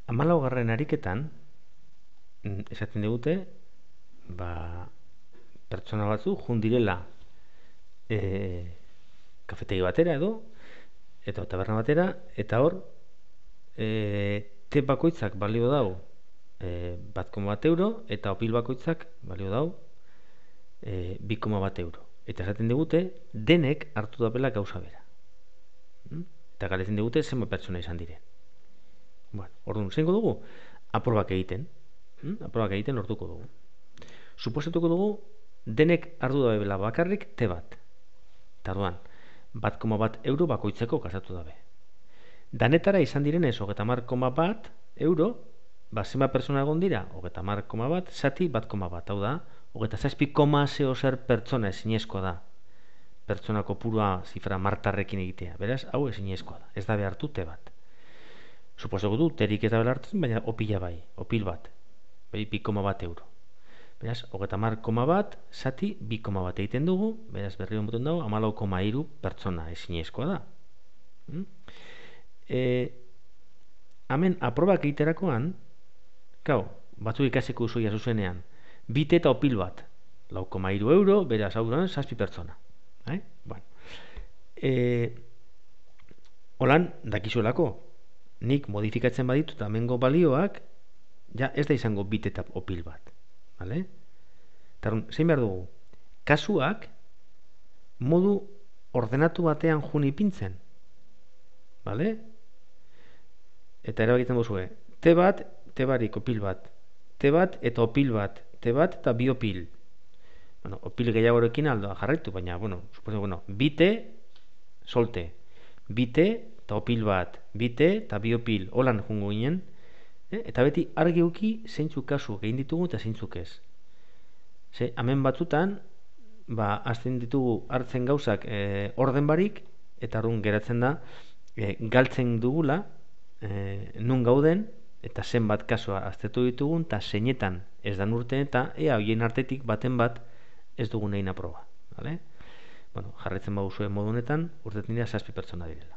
14. ariketan, esaten digute, pertsona batzu jun direla kafetegi batera eta taberna batera, eta hor te bakoitzak balio dau 1,1 euro, eta opil bakoitzak balio dau 2,1 euro. Eta esaten digute, denek hartu dabela gauza bera. Eta galetzen digute, zenbat pertsona izan diren. Bueno, orduan, zeingo dugu? Aprobak egiten. Aprobak egiten lortuko dugu. Suposatuko dugu, denek hartu dabela bakarrik te bat. Eta orduan, 1,1 euro bakoitzeko gastatu dabe. Danetara izan direnez, 30,1 euro, zenbat pertsona egon dira, 30,1, zati 1,1. Hau da, 27,0 pertsona ezinezkoa da. Pertsona kopurua zifra martarrekin egitea. Beraz, hau ezinezkoa da. Ez da behartu te bat. Suposatuko du, terik ez da behartzen, baina opila bai, opil bat. 2,1 euro. Beraz, 30,1 zati 2,1 egiten dugu, beraz berri honbuten dago, 14,3 pertsona ezinezkoa da. Hemen aprobak egiterakoan, batzuk ikasiko zuia zuzenean, bite eta opil bat, 4,3 euro, beraz hau da 7 pertsona. Holan, dakizuelako, nik modifikatzen baditut hemengo balioak, ja ez da izango bite eta opil bat. Zein behar dugu? Kasuak modu ordenatu batean jun ipintzen. Eta erabakitzen bozue, te bat, te barik opil bat, te bat eta opil bat, te bat eta bi opil. Opil gehiagorekin aldoa jarraitu, baina, bite, solte, bite eta opil bat, bite eta bi opil, holan jungo ginen, eta beti argi uki zeintzuk kasu egin ditugu eta zeintzuk ez. Hemen batzutan, azten ditugu hartzen gauzak orden barik, eta arun geratzen da, galtzen dugula, nun gauden, eta zenbat kasua aztertu ditugun, eta zeinetan ez dan urten, eta hoien artetik baten bat ez dugun egin aproba. Jarraitzen baduzue modu honetan, urtetan dira 7 pertsona direla.